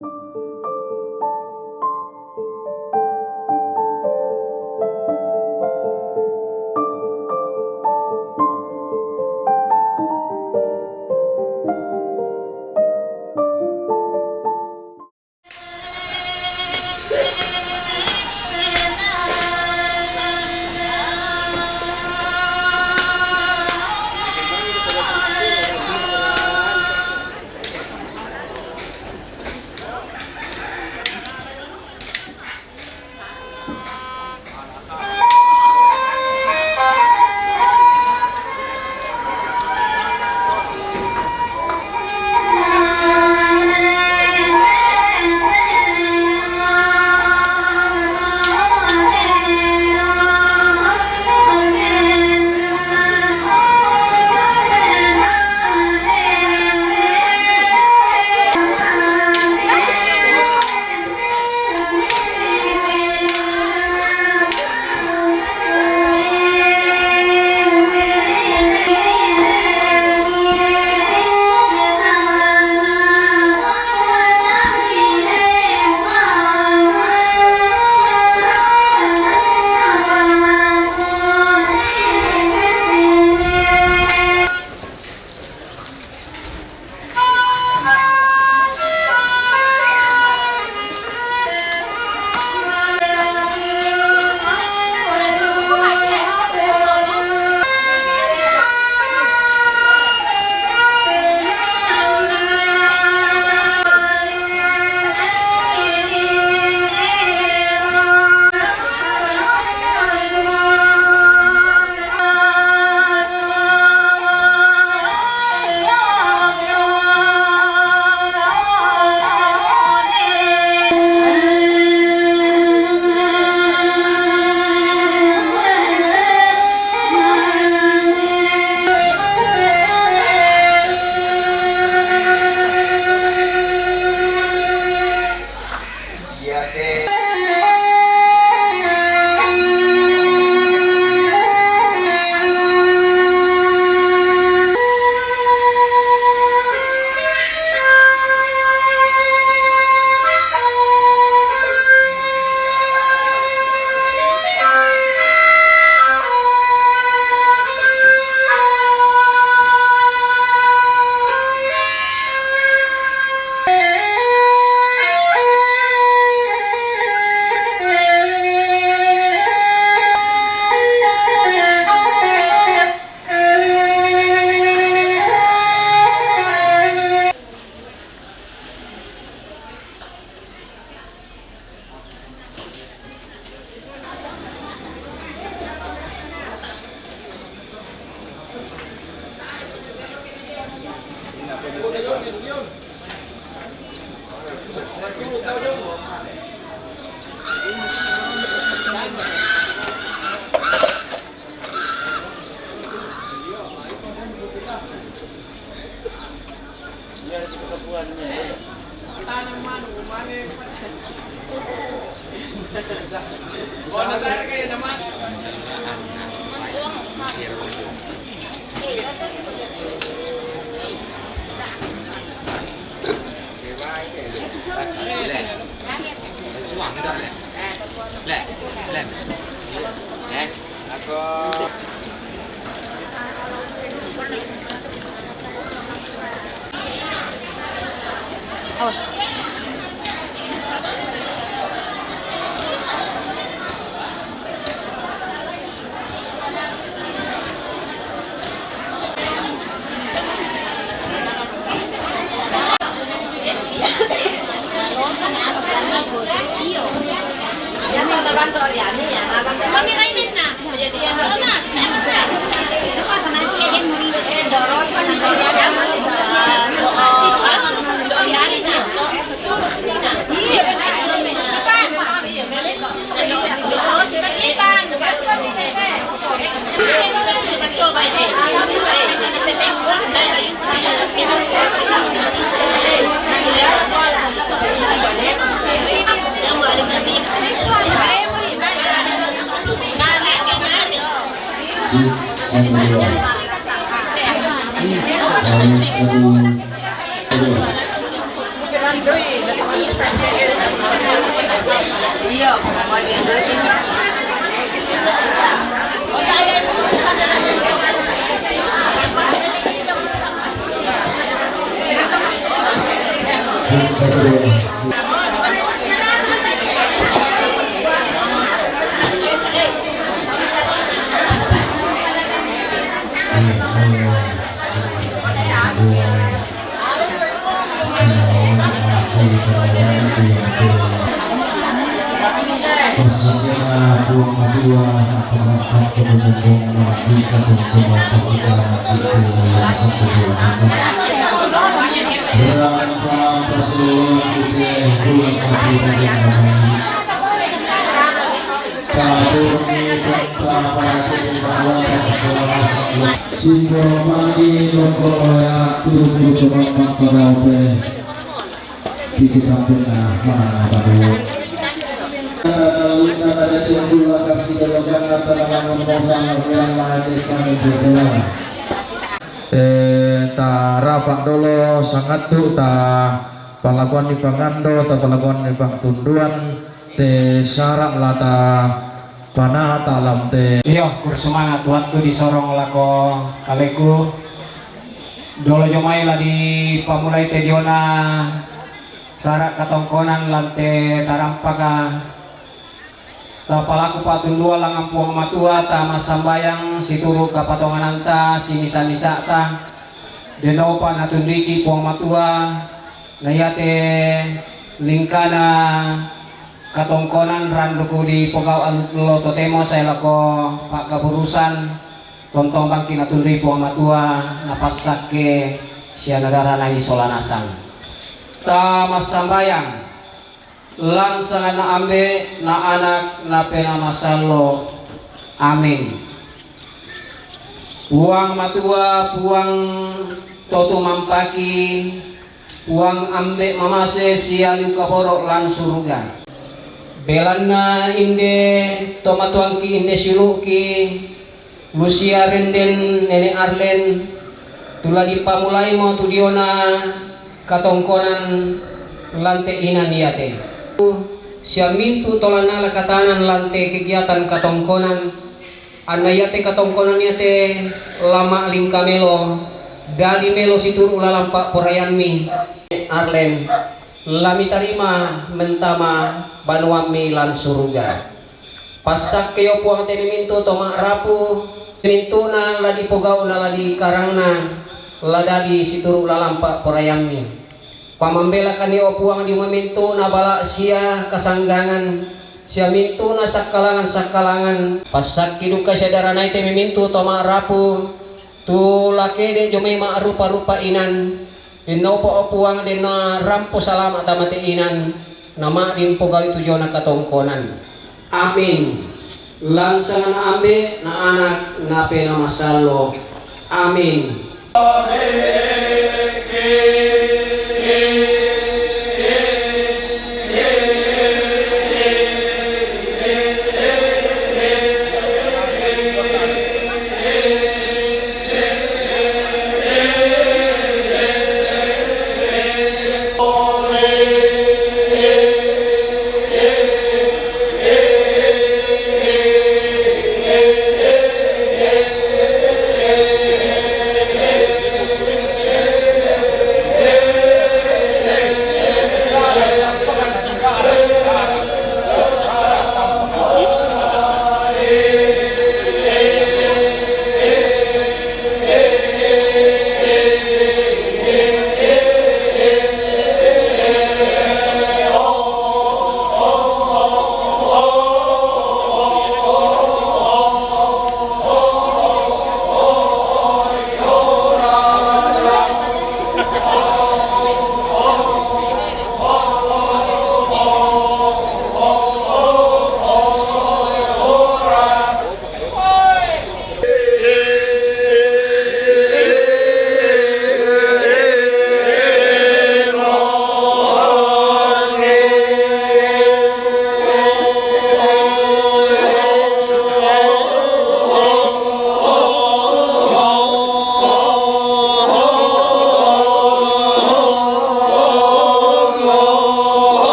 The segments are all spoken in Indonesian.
Kedua. Iya, mau dia dua rapak dolo sangat tu ta palakuan di pangando ta palakuan di pang tunduan te syarak lata panah talam te iyo kursumangat waktu disorong lako kaleku dolo jomai lah di pamulai te jona syarak katongkonan lante tarampaka ta palaku patun dua lang ampuang matua ta masambayang situru kapatongan anta sinisa-nisa ta denau pa natundiki puang matua nayate lingkana katongkonan randuku di pogau lo totemo saya lako pak kaburusan tontong bangki natundi puang matua napasake sia negara na isolanasang ta masambayang lan sangat na ambe na anak na pena masalo amin puang matua puang toto mampaki puang ambe mamase sialu kaborok lan surga belanna inde tomatuangki inde siluki lucia renden nenek Arlen tulagi pamulai mo tudiona katongkonan lante inan yate siamintu tolana lakatanan lante kegiatan katongkonan anayate katongkonan yate lama lingkamelo dari melo situr ulalampak porayanmi Arlen lami tarima mentama banuami lan surga pasak keyo puang te mimintu toma rapu mintuna ladi pogau na ladi karangna ladadi situr ulalampak porayanmi pamambela kanio puang di memintu na bala sia kasanggangan sia mintu na sakalangan pasak kiduka sadara na ite mimintu toma rapu tu lake de jomay maarupa-rupa inan dino po puang de na rampo salamat tamate inan nama din pogaw itu jona katongkonan amin langsang na ambe na anak na pena masalo amin.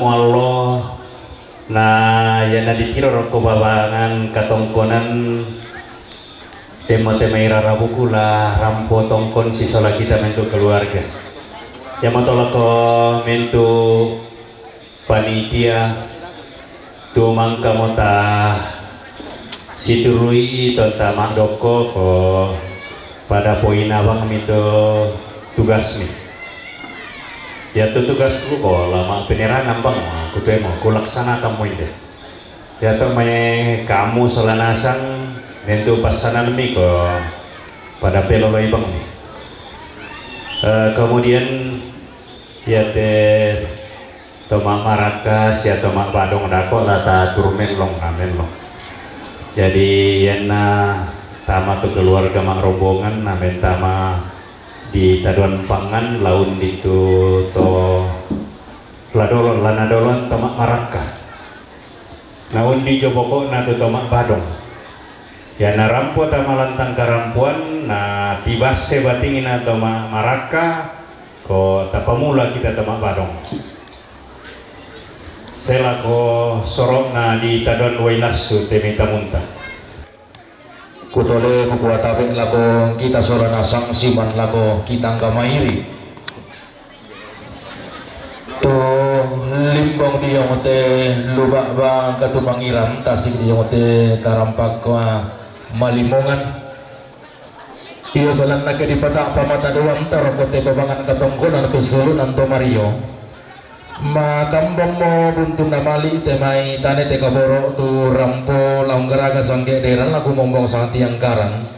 mu Allah na yana dikira ko babangan katongkonan tema-tema irara bukula rampo tongkon si sola kita mentu keluarga ya matolak ko mentu panitia tu mangka mota siturui tonta mandoko ko pada poin abang mintu tugas nih ya tu tugasku ko lama penerangan bang aku tuh mau kulaksana kamu ini ya tuh kamu solanasang mentu pasanan mi ko pada peloloi bang nih kemudian ya teh tomak marakas ya tomak badong dako lata turmen long amen long jadi yana tama tuh keluarga mak rombongan amen tama di taduan pangan laun itu to ladolon lanadolon tomak maraka naun di joboko na tu tomak badong ya na rampo tama lantang karampuan na tibas sebatingin na tomak maraka ko tapamula kita tomak badong selako sorong na di taduan wailasu temita muntah kutole kukuat tabe lako kita sorana sang siman lako kita ngamairi to limbong dia ngote lubak bang katumangiram tasik dia ngote karampak kwa malimongan iyo balan na di patak pamata doang taro kote babangan katongkonan pesulu nanto Mario makambong mo buntun na mali temai tane te kaboro tu rampo laung garaga sangge deran laku mombong sang tiang karang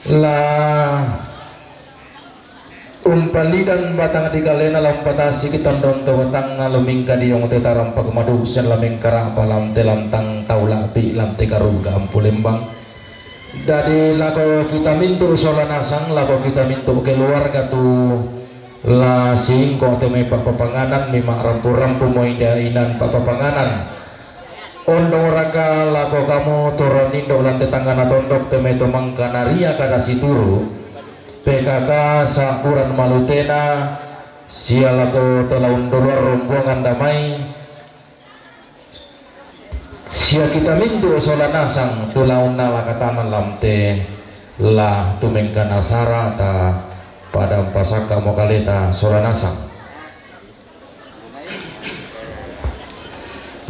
la umpalidan batang di kalena lam patasi kitondon to batang na lumingka di yung te tarampak madugsen laming kara palam te lantang taula pi lam te karuga ampulembang dari lako kita mintu solanasang lako kita mintu keluarga tu la singko te may papapanganan may rampu-rampu mo indainan papapanganan ondong raka lako kamu turun indo lan tetangga na tondok te may tumangka naria kada situru PKK sakuran malutena sia lako telaun dolar rombongan damai sia kita mintu solanasang tulaun nala kataman lamte la tumengka nasara ta pada pasaka mokaleta solanasang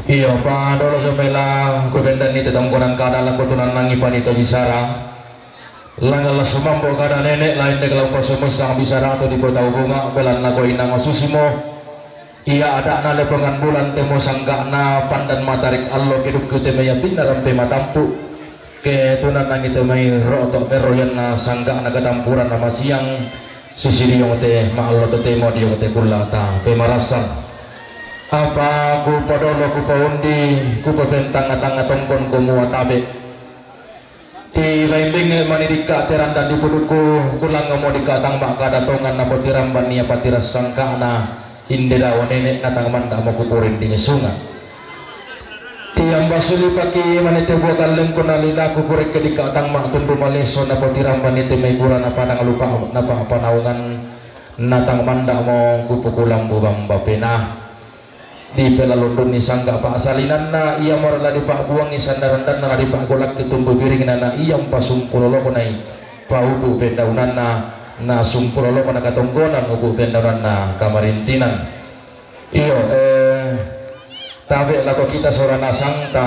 iyo pa dolo somela kubendan ni tetangkonan kada lang kutunan nangi panito bisara langala sumambo kada nenek lain de kalau pasumusang bisara atau di kota bunga belan na ko inang susimo iya ada na lepengan bulan temo sangga na pandan matarik allo keduk kute maya binaram te matampu ke tunan nangi te may rotok meroyan na sangga na kadampuran na masiang sisiri yung te maallo to temo di yung te kulata pe marasan apa ku padolo ku paundi ku pabentang atang atongkon ku muatabe ti laimbing manidika teran dan dipuduku kulang mo dikatang baka datongan na potiramban niya patiras sangka na inde daw nenek natang manda mo kupurin di sunga tiang basuli paki manitebu kaleng kunalila kupurek kedika atang mak tundu maleso na potiramban ite may pura na panang lupa na panaungan natang manda mo kupukulang bubang bapena di pelalundun ni sangga pak salinan na iya morala di pak buang ni sandaran dan na di pak golak ketumbu biring na iyang pasumpulolo ko nai paupu pendaunan na sumpulolo ko na katonggonan upu pendaunan na kamarintinan iyo tabe lako kita soranasang ta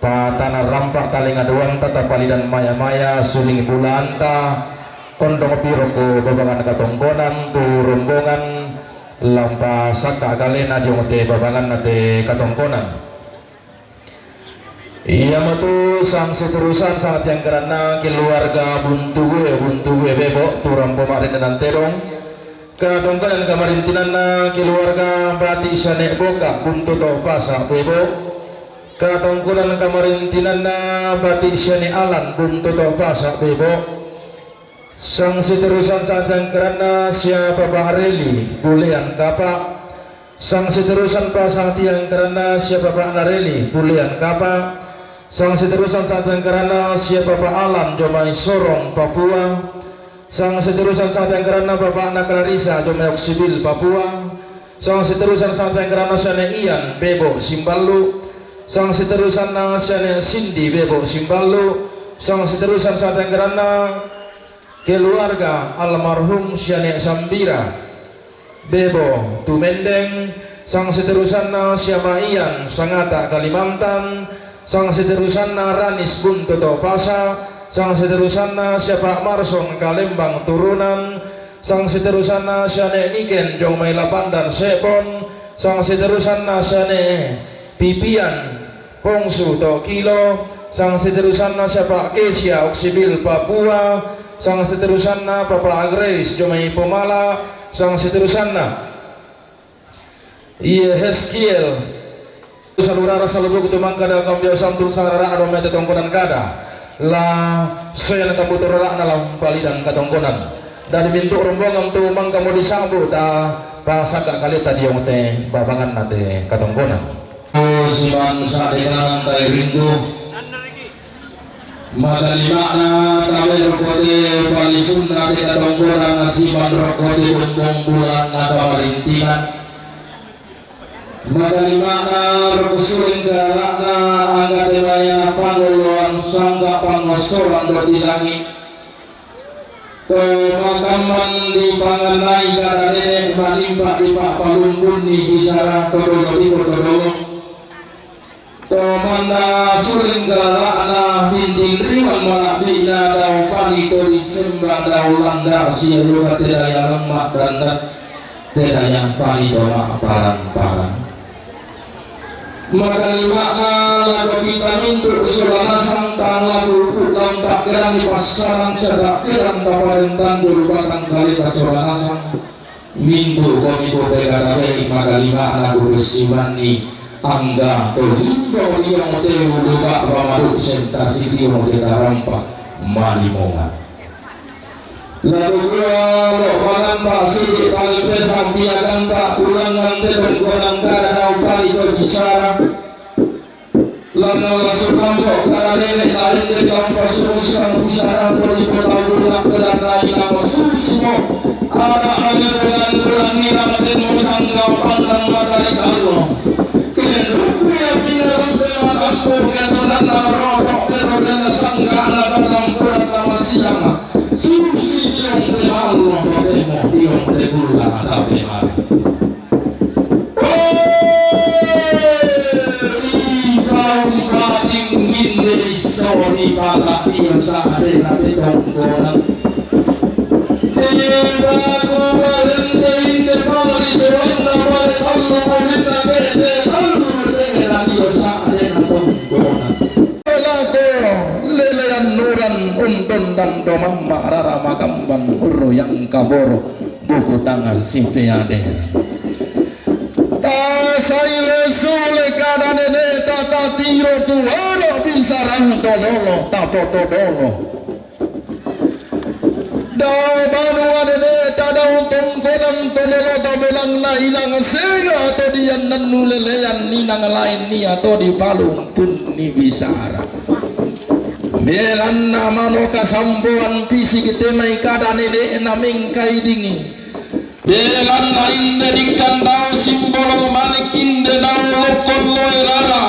tanah rampak taling aduan ta palidan maya-maya suling bulan ta kondong piro ko babangan katonggonan tu rombongan lampa saka galena jong te babangan na te katongkonan iya matu sang seterusan saat yang karena keluarga buntuwe bebo turam pemarin dan terong katongkonan kamarintinan na keluarga berarti sanek boka buntu to pasa bebo katongkonan kamarintinan na berarti sanek alan buntu to pasa bebo sang seterusan saat yang kerana siapa Bahareli bulian kapa sang seterusan pasang tiang kerana siapa Pak Nareli bulian kapa sang seterusan saat yang kerana siapa Pak Alan Jomai Sorong Papua sang seterusan saat yang kerana Bapak Anak Larissa Jomai Oksibil Papua sang seterusan sang tenggerana syane Ian bebo Simbalu, sang seterusan na syane Cindy bebo Simbalu, sang seterusan sang tenggerana keluarga almarhum syane Sambira bebo Tumendeng, sang seterusan na Syama Ian Sangata Kalimantan, sang seterusan na Ranis Buntuto Pasa, sang seterusan na Siapa Marson Kalembang Turunan, sang seterusan na syane Niken Jongmay Lapandan Sepon, sang seterusan na syane Pipian Pongsu Tokilo, sang seterusan na Siapa Kesia Oksibil Papua, sang seterusan na Papa Grace Jomay Pomala, sang seterusan na Yeheskiel salurara salubuk tumang kada kambia samtul sarara aromete tongkonan kada la soya tambuturara dalam palidan katongkonan dari bentuk rombongan tu mang kamu disambut ta pasaka kali tadi yang teh babangan nate katongkonan siman sadengan kai rindu maka limana tabe rokote palisun nate katongkonan siman rokote bumbung bulan atau rintingan maka limana rokusuling galakna angkat emaya panguluan sangga pangosoran di langit makaman di panganai kada nenek manimpa di pak palumbun di bisara todolo di todolo manda suling galakna dinding riwan malak bina dau panito di sembang dau landa sialu katedaya lemak dan tedaya panito mak parang-parang maka limakna lagu vitamin bersulana sangtang lagu pulang tak kira di pasaran sedak kiran taparentan dulu batang kali kasolana sang minggu komi kote karabe maka limakna bersimani angga tolindo yang teu lupa bawa sentasi dia kita rampak malimongan lalu lo pangan pasti paling besar tiakan tak ulangan tenggonan kada kali berbicara lalu langsung kampok kada nenek lain di kampus susah bicara berikut alunak dan lain apa susimo ada hanya bulan nira temu sanggau pandang matahari kalau kenapa ya pindah tema kampung ketunan rokok dan sanggana dalam bulan lama siang susi yang Allah demo yang tegula tapi maris di kaum kating minde soni pala iya sahade nate tongkonan deba kumaden inde pala sona pala Allah bolita kete alu dengan iya sahade nate tongkonan lelean nuran untun dan domam marara makambang uru yang kaboro buku tangan simpeade ta saile sule kada nene tata tiro tuaro bisa rang todolo tato todolo da banu nene tada untung kodan todolo tabelang na inang sega atau dian nan nulelean ninang lain ni atau di palung pun ni bisara belan nama noka sambuan pisi kita mai kada nede naming kai dingi belan na inde dikkan dau simbolo manik inde dau lokon loirara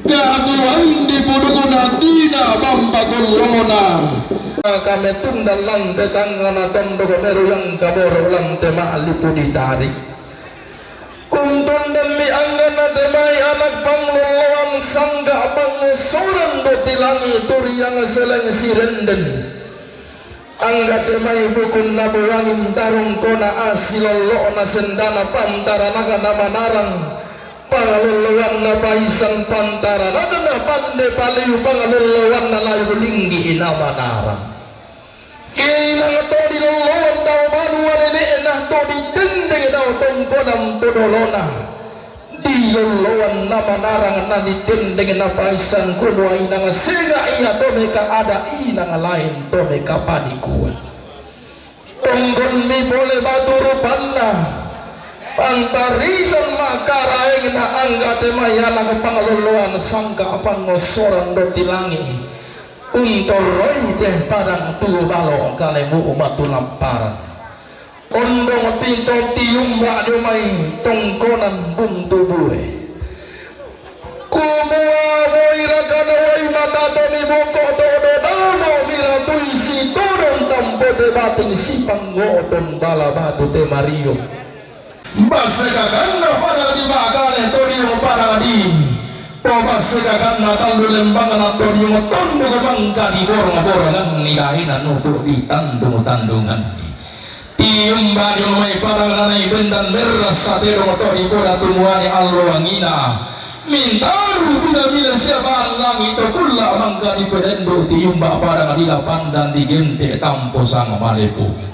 gadu indi puduguna tina bamba kolomona kami tundal lang tetangana tondo meru yang kaboro lang tema lipu ditarik kuntun demi anggana demai anak pangloloan sangga pangusuran dotilangi turi yang seleng sirenden angga demai bukun nabuangin tarung kona asilolo na sendana pantara naga nama narang pangaloloan na paisan pantara naga na pande paliu pangaloloan na layu linggi nama narang kailang to di loloan tau banua nene nah to di tendeng tau tongkonam todolona di loloan nama narang na di tendeng na paisan kuno inang sega iya to meka ada inang lain to meka panikuan tonggon mi boleh baturu panna pantarisan makaraeng na angga temayana ke pangaloloan sangka pangosoran do tilangi untuk roy teh padang tu balo kalemu umat lamparan ondong tinto tiumba dumay tongkonan buntu buwe kumua moira kanaway matato ni boko todo damo mira tuisi turong tampo debating sipang ngootong balabatu te Mario basega kanna para di bagale torio para di basega kanna talu lembangan torio tondo bangka di borong-borongan nilahinan untuk ditandung-tandungan tium badi umay para nanay bendan merah satero motori bola tumuani allo wangina mintaru bila siapa langit kulla mangga di pedendo tium ba para ngadila pandan di gente tampo sang malepu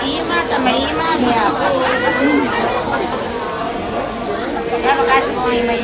Ima sama Ima dia. Saya kasih mau Ima.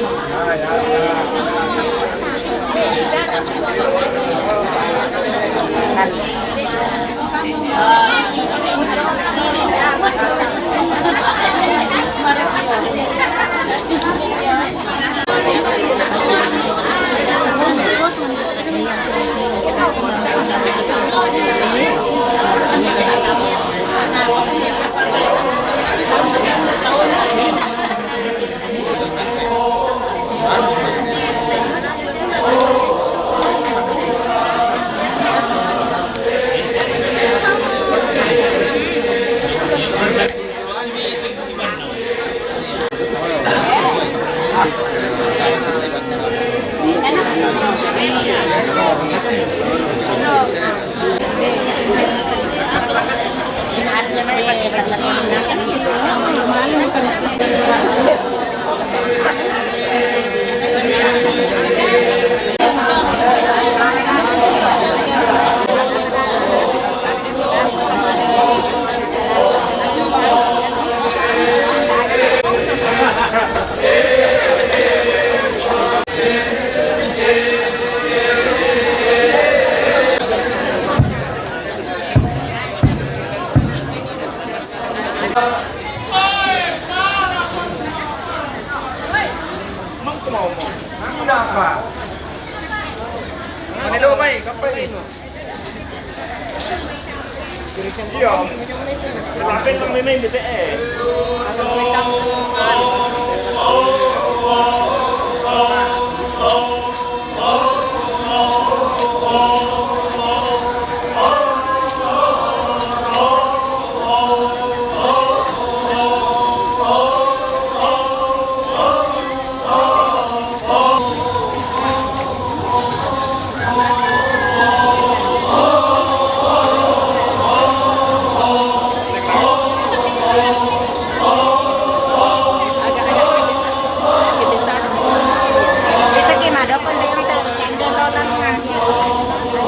Bisa gimana pun yang terkendali orang kan.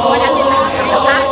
Orang di masyarakat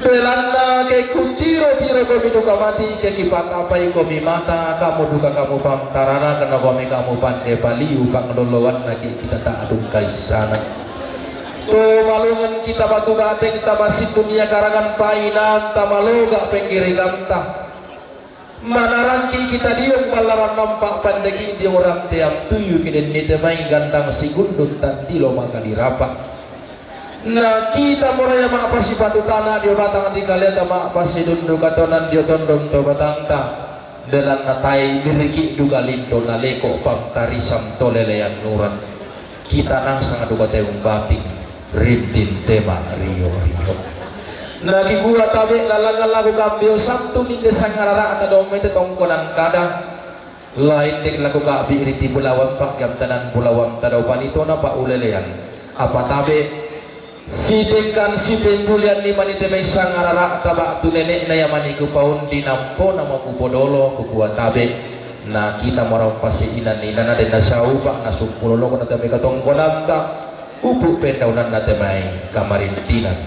Belanda ke kutiro tiro kami duka mati ke kipat apai kami mata kamu duka kamu pamtarana karena kami kamu pandai baliu pangdolowan lagi kita tak adung kaisana to malungan kita batu bate kita masih dunia karangan painan tamalo gak penggiri ganta manarangki kita diung malaran nampak pandeki di orang tiang tuyu kiden nitemai gandang sigundut tantilo maka dirapak. Nah kita mulai apa si batu tanah dia batang di kalian sama apa si dundu katonan dia tondong to batang ta dalam natai miliki duga lindo naleko pangtarisam tolelean nuran kita nang sangat duga teung bating rintin tema rio rio. Nah gua tabe lalangan lagu kambio sabtu ni desa ngarara atau dompet tongkonan kadang lain dek lagu kabi riti pulawang pak jam tanan pulawang tadau panito na pak ulelean apa tabe si dekan si penggulian ni manite may sangarara taba tu nenek na yamani ku paun dinampo nama ku podolo ku kuat tabe na kita marau pasi inan ni nana den nasau pak nasumpulolo ko natabe katong konanta upu pendaunan natemai kamarintinan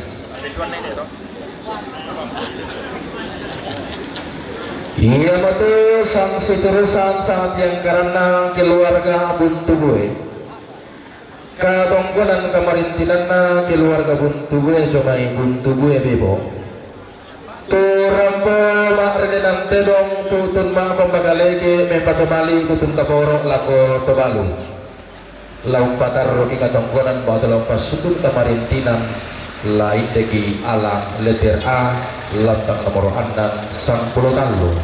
iya betul sang seterusan sangat yang karena keluarga buntu gue katongkonan kamarintinan na keluarga buntu gue comai buntu gue bebo tu rampo mak renenan tedong tutun mak pembagaleke mempatomali kutun kaporok lako tobalu laung patar roki katongkonan bawa laung pasutun kamarintinan lain degi alam letter A lantang nomor 6 sang pulau talu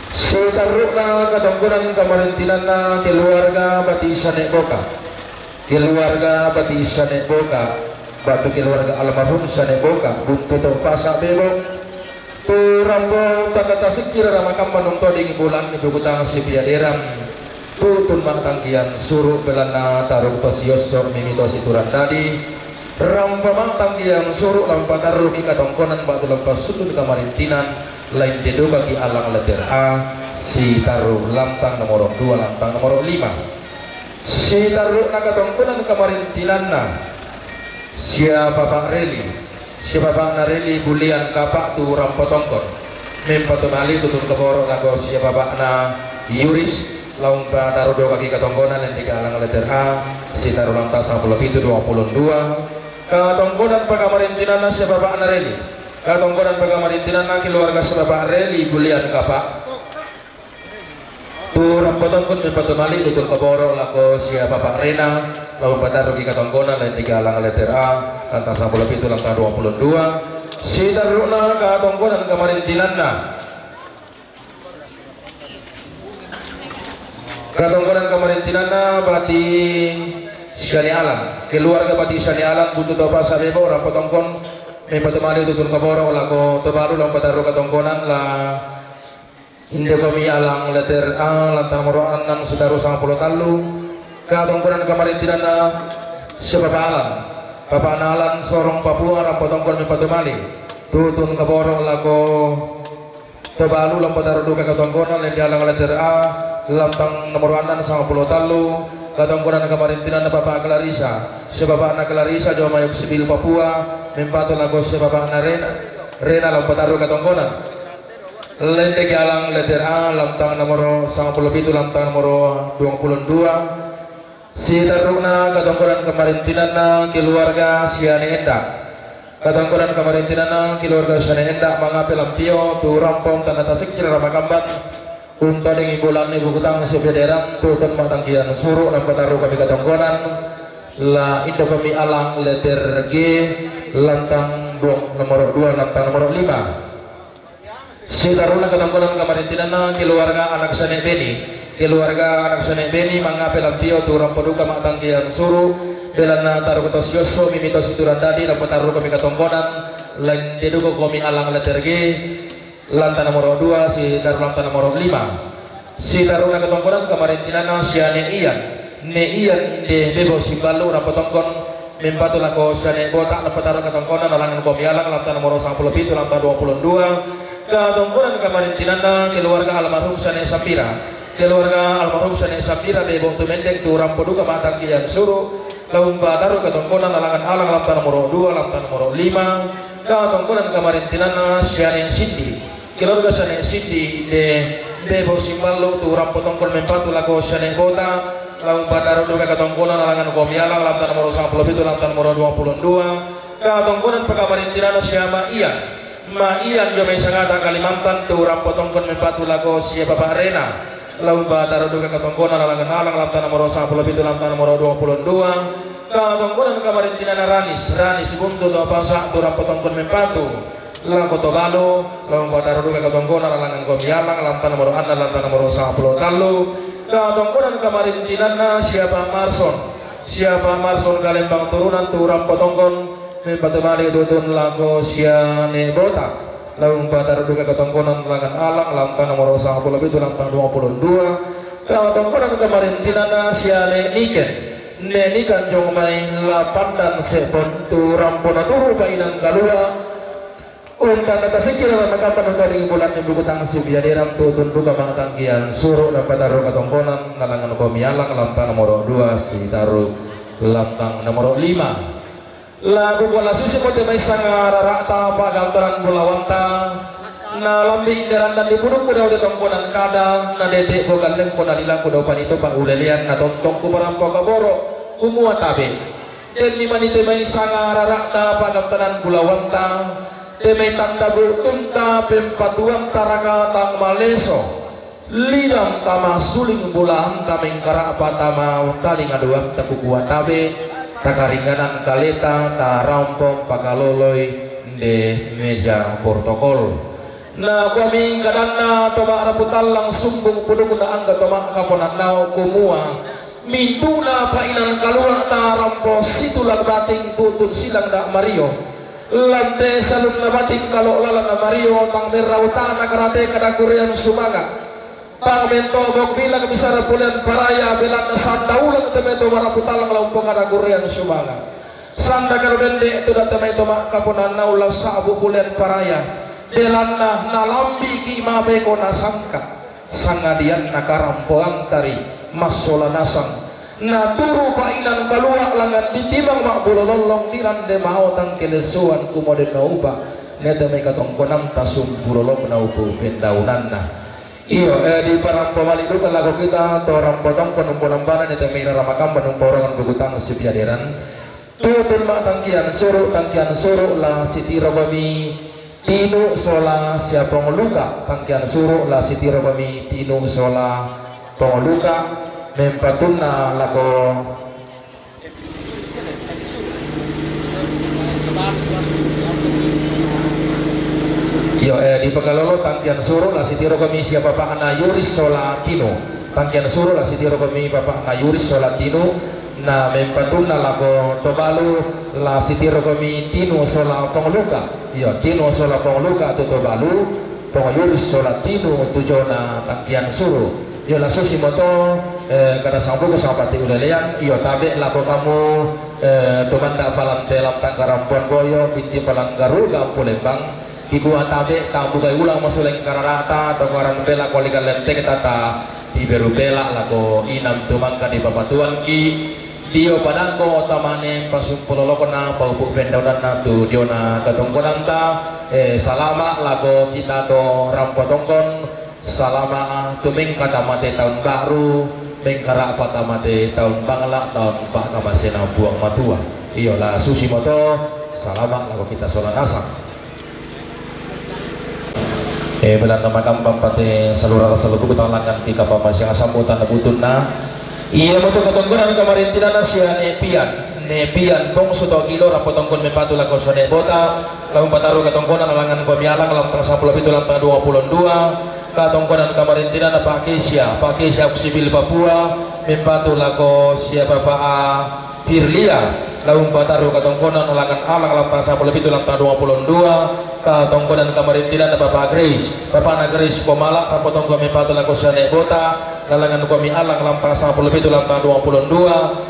setaruk na katongkonan kamarintinan na keluarga bati sanek boka keluarga bati sanek boka batu keluarga almarhum sanek boka buntu to pasak bebo tu rambo takata sekira ramakam manungto ding bulan ibu kutang si piaderam tutun mangtangkian suruh belana tarung tosioso mimito situran tadi rambo mangtangkian suruh lampatar ruki katongkonan batu lepas sutun kamarintinan lain dedo bagi alang letter A si taruh lantang nomor 2 lantang nomor 5 si taruh nakatongkunan kemarin tinana siapa Pak Reli siapa Pak Nareli bulian kapak tu rampotongkon mempatumali tutun keborok lago siapa Pak na Yuris laung pa taruh 2 kaki katongkonan yang 3 alang letter A si taruh lantang 10 itu 22 katongkonan kemarin tinana siapa Pak Nareli katongkonan pagamarintinan na keluarga sa Pak Reli bulian kapak tu rampotan kun mempatumali tutun kaboro lako siapa Pak Rena lalu pataruh ki katongkonan lain 3 alang letter A lantang 10 itu lantang 22 si taruh na katongkonan kamarintinan na katongkonan kamarintinan na bati Syani Alam keluarga bati Syani Alam butuh topa sabebo rampotongkon mempatumali tutun kaboro lako tobaru lang pataruh katongkonan la hindi kami alang letter A lantang nomor 6 setaruh 10 talu katongkonan kamarintinan na siya Papa Alan sorong Papua rampotongkon mempatumali tutun kaboro lako tobaru lang pataruh 2 katongkonan lain di alang letter A lantang nomor 6 10 talu katongkonan kamarintinan na Bapak Clarissa si Bapak na Clarissa jawa mayok sibil Papua mempato lago si Bapak na Rena lang pataruh katongkonan lende ke alang letter A lantang nomor 10 itu lantang nomor 22 si taruh na katongkonan kamarintinan na keluarga siane endak katongkonan kamarintinan na keluarga siane endak mangapel ampio tu rampong tanda tasik kira ramakambat unta dengan bulan ibu kutang si bederang tutun matangkian suruh lang pataruh kami katongkonan la indo kami alang letter G lantang nomor 2 lantang nomor 5 si taruh na katongkonan kamarintinan na keluarga anak Sanek Beni mangapel ampio tu rampoduka matangkian suruh belan na taruh ketos yoso mimitos ituran dadi lang pataruh kami katongkonan lain deduko kami alang letter G lantang nomor 2 si taruh lantang nomor 5 si taruh na katongkonan kamarintinan na siya ne iyan de bebo si balu rapotongkon mempato lako siya ne botak na pataruh katongkonan alangan komialang lantang nomor 10 itu lantang 22 katongkonan kamarintinan na keluarga almarhum siya ne Sapira bebo tu mendek tu rampoduka matang kian suruh laung pataruh katongkonan alangan alang lantang nomor 2 lantang nomor 5 katongkonan kamarintinan na siya ne keluarga Sane Siti de Bosimballo tu rampotongkon mempatu lako Sane Kota laung pataruh 2 katongkonan alangan komialang lantang nomor 10 itu lantang nomor 22 katongkonan pagamarintinan siya Ian jomay sangata Kalimantan tu rampotongkon mempatu lako siya Bapak Rena laung pataruh 2 katongkonan alangan alang lantang nomor 10 itu lantang nomor 22 katongkonan kamarintinan Ranis buntu tu apasa tu rampotongkon mempatu lang kotobalo lang pataruh 2 katongkonan alangan komialang lantang nomor 6 lantang nomor 10 talu katongkonan kamarintinan na siapa Marson Kalembang turunan tu rampotongkon mempatumali tutun lago siane botak lang pataruh 2 katongkonan alangan alang lantang nomor 10 itu lantang 22 katongkonan kamarintinan na siane Niken jong may lapan dan sepon tu rampona turu kainan kalua unta natasikil na nakapan ng bulan ng bukutang si Biadiram tutun duka mga tangkian suruh na pataruh katongkonan nalangan komialang lantang nomor 2 si taruh lantang nomor 5 lagu wala susi mo may sangararata pagantaran bulawanta na lambi indaran dan dipuduk ko daw ditongkonan kada na dete ko gandeng ko na nila ko daw panito pang ulalian na tontong ko marampo kaboro kumuha tabi den lima nito may sangararata pagantaran bulawanta temay tanda bultunta pempatuang taraga tang maleso lidang tama suling bulahan tameng karapa tama taling aduak takukuha tabe takaringanan kaleta tarampok pakaloloy de meja protokol na kami kadana toma raputal lang sumbong pudong na angga toma kaponan nao kumua mintuna painan kalura tarampo situlang dating tutun silang da Mario lante salun na bating kalau lalan na Mario tang merauta na karate kada Korean sumanga tang mentobok bilang bisa bulan paraya bilang na sandaulang temeto maraputalang laumpong kada Korean sumanga sanda kalau dende itu da temeto kapunan naulah sabu bulan paraya Delanna nalambi ki mabeko nasangka sangadian nakarampoang tari masola nasang na turu painan kaluak langan ditibang makbulolong diran de mau tang kelesuan kumoden nauba neta may katongkonam tasum bulolong naupo pendaunanna iyo di parang pamalik duka lago kita torang potong penumpunan bana neta may naramakam penumporangan bugutang sipiadiran tutun mak tangkian suru la sitiro kami tinu sola siapa pengluka tangkian suru la sitiro kami tinu sola pengluka mempatuna lako yo di Pegalolo tangkian suru la sitiro kami siapa pak na yuris sola tinu tangkian suru la sitiro kami bapak na yuris sola tinu na mempatuna lako tobalu la sitiro kami tinu sola pengluka yo tinu sola pengluka tu tobalu pengyuris sola tinu tujona tangkian suru yo la susimoto kada sampo ko sapati ulelean iyo tabe lako kamu tumanda palang telam tangkarampuan boyo binti palang garuga pulembang ibu tabe tabu gay ulang masuleng kararata atau karang bela kolikan lente ketata iberu bela lako inam tumangka di babatuan ki dio padangko otamane pasumpuloloko na paupuk pendaunan na tu diona katongkonan ta salama lako kita to rampotongkon salama tuming kata mate tahun baru mengkara apa tamate tahun bangla tahun pak kamasena buang matua iyolah susi moto salama lalu kita sholat asar belan nama kampang pate salura saluku tangangan tika pamasya sambutan nabutuna iya moto katonggonan kamarin tinana sia nepian pong suto kilo rapotongkon mepatu lako sone bota lalu pataru katonggonan alangan komialang lalu tangsa puluh itu lalu 22 katongkonan kamarintina na Pakesia Kusibil Papua mempatu lako siapa Firlia laung pataru katongkonan ulangan alang lampasa lebih itu lantai 22 katongkonan kamarintina na Bapak Grace na Grace Komala rapotongko mempatu lako siane bota lalangan kami alang lampasa lebih itu lantai 22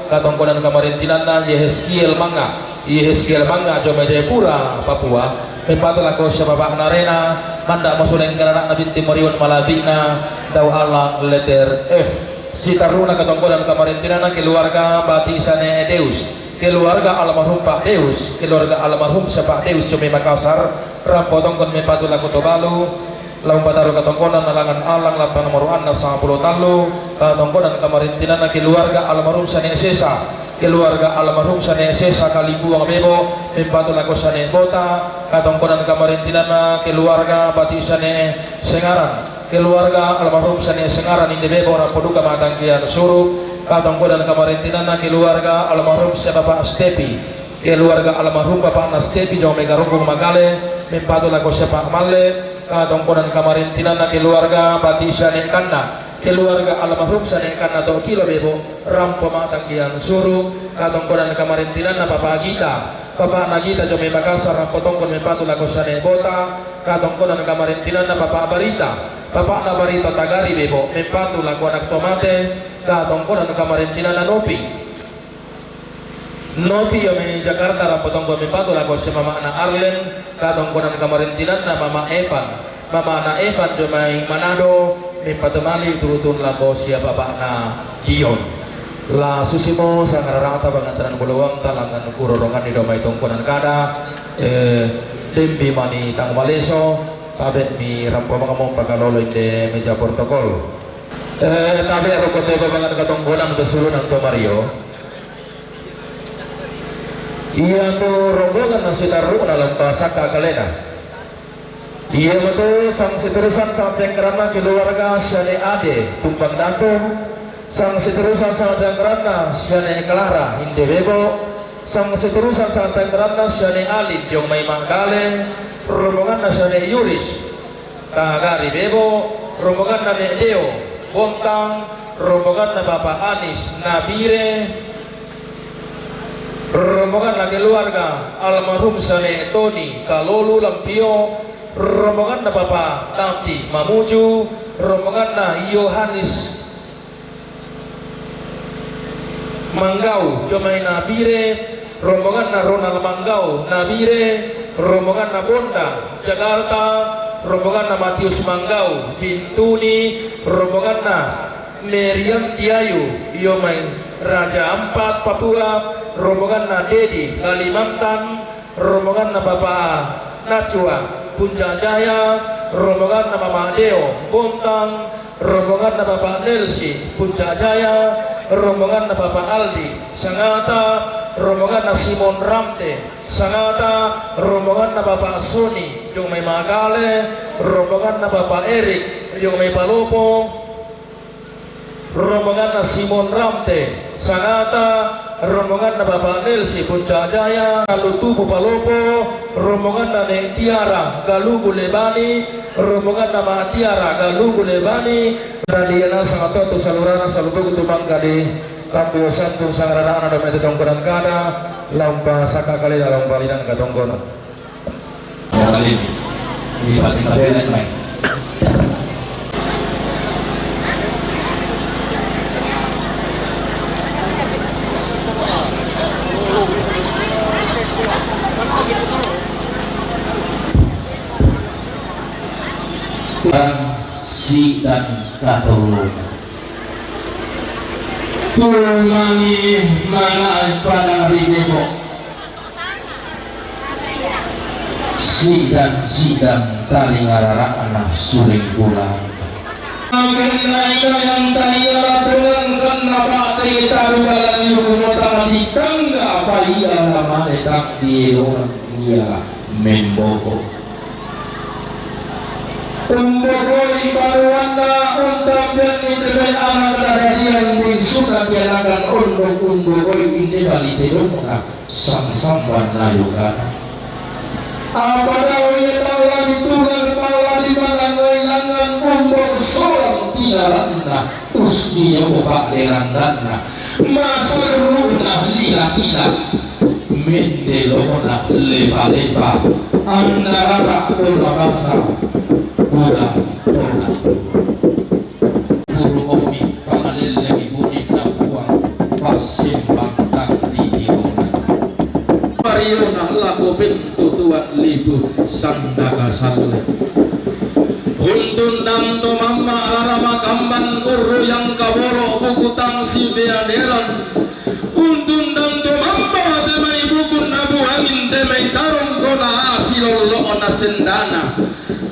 katongkonan kamarintina na Yeheskiel Manga Jome Jayapura Papua mempatu lako siapa Bapak Narena manda masuleng karana na binti Morion Malabina daw ala letter F si taruna katongkonan kamarintina na keluarga bati sane Deus keluarga almarhum Pak Deus keluarga almarhum sa Pak Deus Cumi Makassar rampotongkon mempatu laku tobalu laung pataru katongkonan nalangan alang lapang maruan na 10 talu katongkonan kamarintina na keluarga almarhum sane Sesa keluarga almarhum sane Sesa Kalibuang Bebo mempatu laku sane Bota katongkonan kamarintina na keluarga bati sane Sengaran keluarga almarhum sane Sengaran inde Bebo rapoduka matangkian suruh katongkonan kamarintina na keluarga almarhum sa Bapak Stepi keluarga almarhum Bapak Nastepi jauh megarungkung Magale mempatu laku sa Pak Male katongkonan kamarintina na keluarga bati sane Kanna keluarga almarhum sane Kanna to kilo Bebo rampo matangkian suruh katongkonan kamarintina na Bapak Nagita jome Makassar rampotongkon mempatu laku sane Bota katongkonan kamarintina na Bapak Barita Tagari Bebo mempatu laku anak tomate katongkonan kamarintina na Nopi yome Jakarta rampotongkon mempatu laku si Mama na Arlen katongkonan kamarintina na Mama na Evan jome Manado mempatu mali turutun laku siapa Bapak na Dion la susimo sa ngararata bangantaran buluwang talangan kurorongan di domay tungkunan kada dembi mani tang maleso tabe mi rampo mga mong pagkalolo inde meja protokol tabe arokote ko mga katungkunan besulun to Mario iya to rombongan ng sitaru na lampasa kakalena iya mo to sang siturusan sa tengkarana keluarga siya Ade tumpang dato sang seterusan sa tangkarana siya Clara hindi Bebo sang seterusan sa tangkarana siya Alin yung may Mangkale rombongan na siya Yuris Tagari Bebo rombongan na Deo Bontang rombongan na Bapak Anis Nabire rombongan na keluarga almarhum siya Tony Kalolu Lampio rombongan na Bapak Tati Mamuju rombongan na Yohanes Manggau Jomay Nabire rombongan na Ronald Manggau Nabire rombongan na Bonda Jakarta, rombongan na Matius Manggau Bintuni, rombongan na Meriam Tiayu Yomai Raja Ampat Papua, rombongan na Dedi Kalimantan, rombongan na Bapak Najwa Puncak Jaya, rombongan na Mama Deo Bontang, rombongan na Bapak Nelsi Puncak Jaya, rombongan na Bapak Aldi Sangatta, rombongan na Simon Ramte Sangatta, rombongan na Bapak Sony yung may Magale, rombongan na Bapak Erik yung may Palopo, rombongan na Simon Ramte Sangatta, rombongan na Bapak Nelsi Puncak Jaya, Kalutubo Palopo, rombongan na Neng Tiara Galugu Lebani, rombongan na Mak Tiara Galugu Lebani, Radiana Sangato Salurana Salubog Tumangka di Kampo Santu Sangarana ada metodong kodan kada lampa saka kali dalam balinan katonggono. Kali ini di batin kabinet main. Si dan katulung tulangi mana pada ridebo si dan tali ngarara anak suling pulang mengenai yang tayar dengan kenapa taruhan yumutang di tangga paya nama letak di orang dia memboko Pembogoi baruanda untuk dan itegai anak daradian di suka kianakan untuk pembogoi ini bali terumna sang-samban layukan apadaw yatawa ditulang tawa di manangailangan untuk seorang tinalanna usia bapak derandana masaruna lila-lila mendelona lepa-lepa andara tulabasa Pura Guru Omi pangalil lagi bunyi na buang pasimbang tak diirona Mariona laku pintu tuan libu sandaka sale Untun dan to mama arama kamban uru yang kaboro bukutang si beaderan Untun dan to mama temai bukun nabu angin temai tarung kona asilolo ona sendana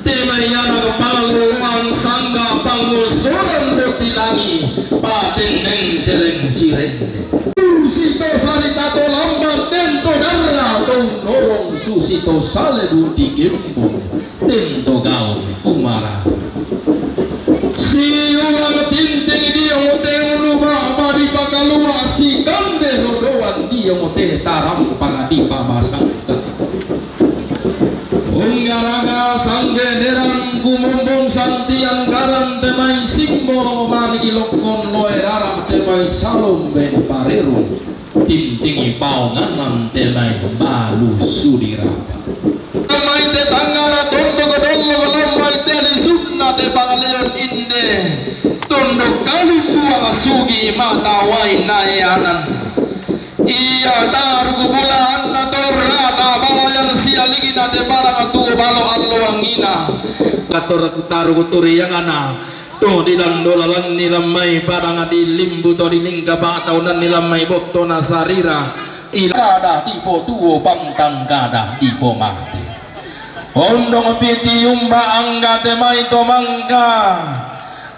Temayana kepaluan sangga pangusuran botilangi patendeng tereng sirende Susito salitato lambat tento darla tong nolong susito salebu di gembong tento gaun kumara si ulang tinting dia mote urubah badi pakalua si kande rodoan dia mote taram pangadipa masangka Unggaraga sangge derang kumombong santiang garam temai simbo mani ilokon loe darah temai salom ben pareru tintingi paunganan temai balu sudirapa temai te tanggana tondo kodollo lambai te di sunna te pangaleon inde tondo kali buang sugi mata wai nayanan iya tarugu bulan na torrata balayan sialigi na te parang atuo balo allo angina kator tarugu turi yang ana to dilandolan nilamay parang adi limbu to diningga bataunan nilamay botto na sarira ilada tipo tuo pangtang kada tipo mate ondong piti umba angga te mai to mangka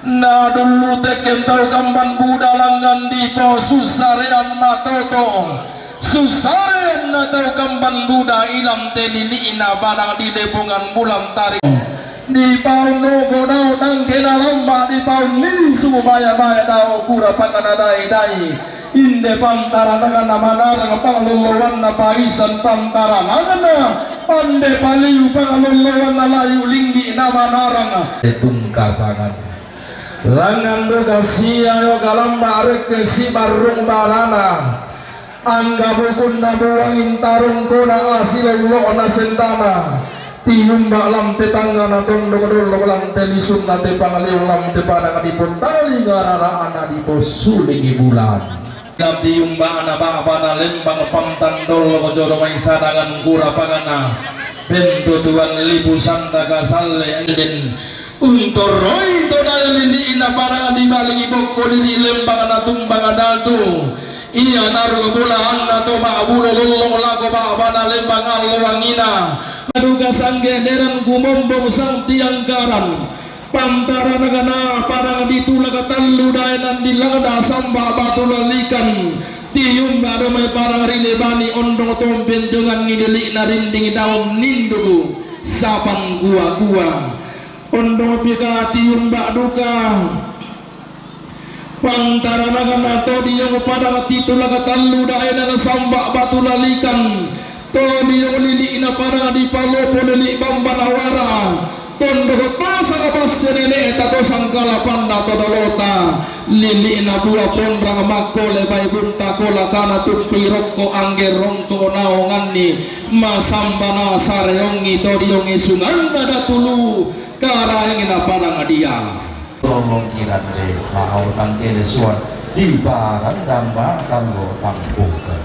na dulu teken tau kamban budalangan di po susarean matoto susarean na tau kamban buda ilam tenili ina barang di depungan bulan tarik di pau nogo dau nang kena lomba di pau ni sumaya maya dau pura panganadai dai inde pantara dengan nama narang panglolowan na paisan pantara nangana pande paliu panglolowan na layu linggi nama narang tungkasangan langan doga siya kalamba arek si barung barana angga bukun na buangin tarung ko na asil lo na sentana tiumba lam tetangga na tondo kodolo lam telisun na te pangaliw lam te panang adipon tali ngarara ana dipo sulingi bulan dam tiumba na baba na lembang pamtandol ko joro may sadangan kura pangana Bento tuan libu santa kasale angin untuk roy todayo lili ina para di balik iboko lili lembang na tumbang adatu iya naru bola anna to ma bulo lollong lago ba bana lembang allo wangina aduga sanggenderan gumombong sang tiang garan pantara nagana parang ditulaga tallu daenan dilagada samba batu lalikan tium ada may parang rilebani ondong tomben dengan ngideli na rinding daun nindugu sapan gua-gua ondong pika tium duka pantara nagana to diyong parang titulaga tallu daenan samba batu lalikan to diyong lili na parang di palopo lili bambanawara tondo pasa kabas nene tato sangkala panda to dalota lili na buah pondra makole bay bunta kola kana tumpi rokko angger rongko naonganni masambana sareyongi to diongi sungan nada tulu kara yang ina parang adiala tolong kiran de mau tangke suat di barang damba kanggo tampungkeun.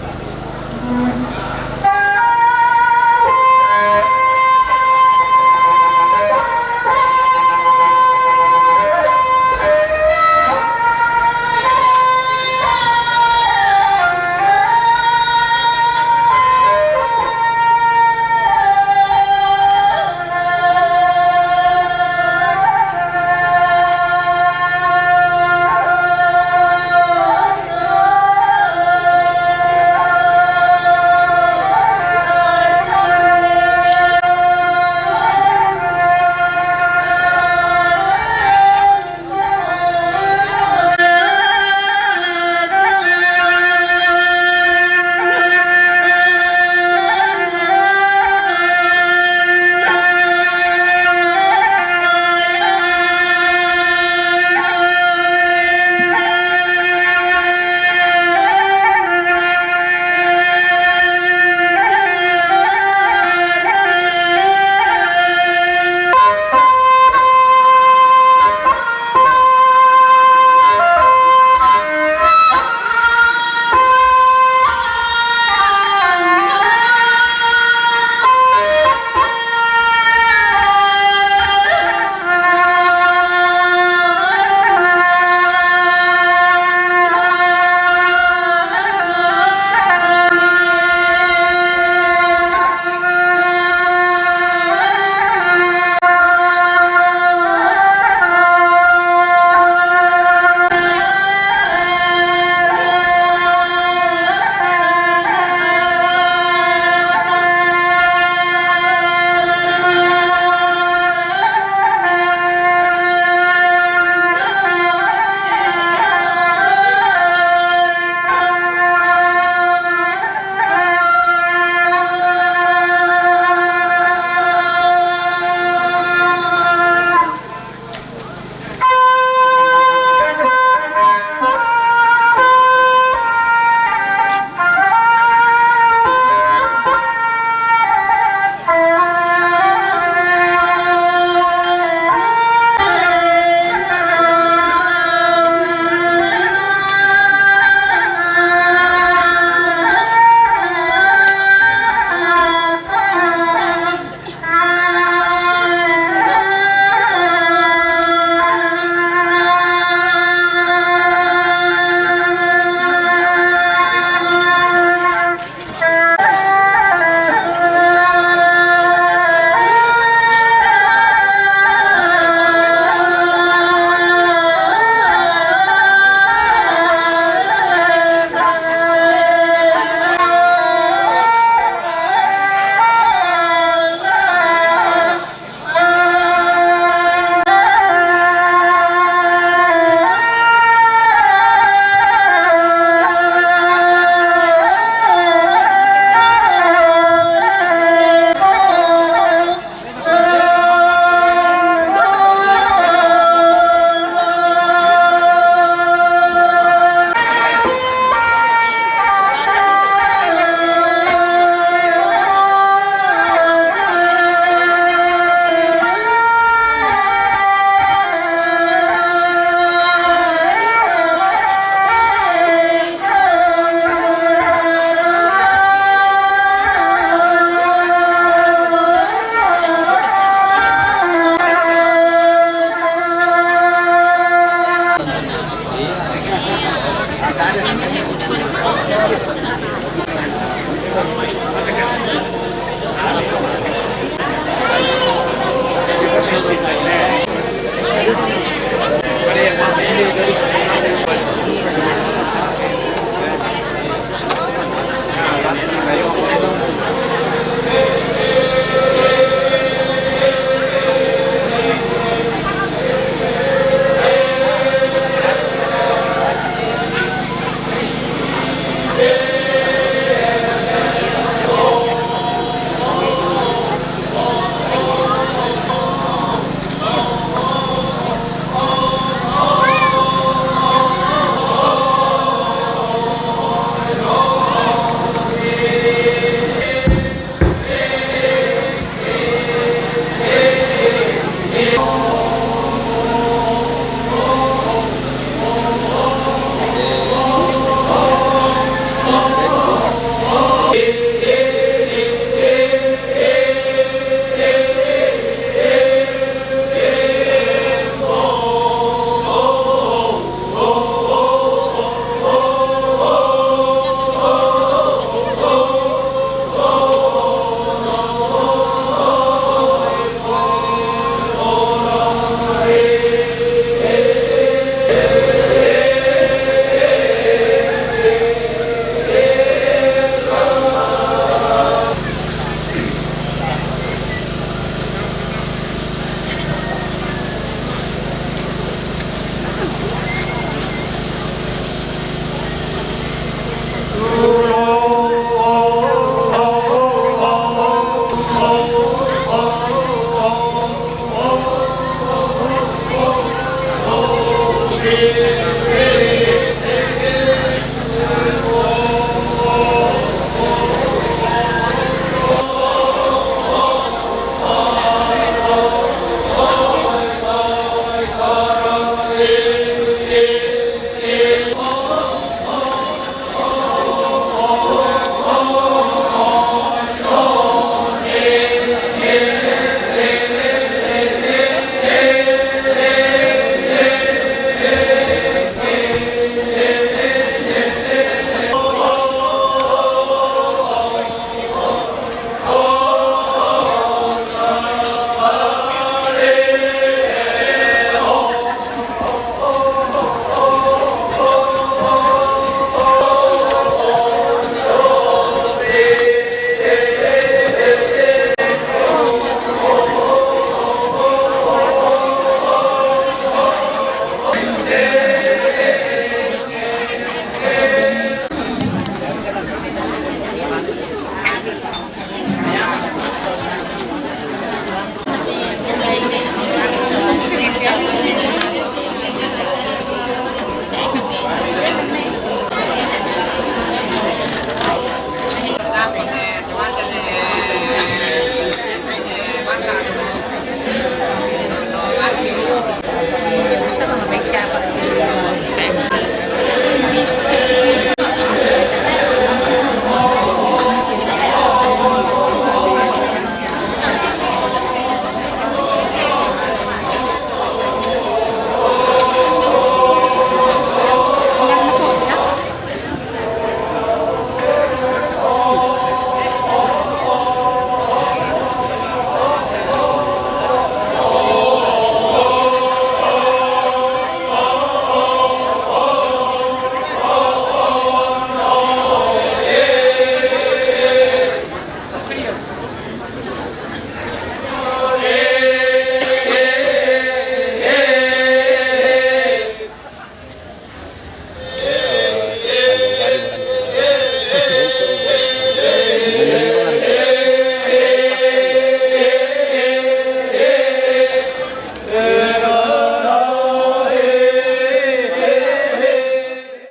Amin.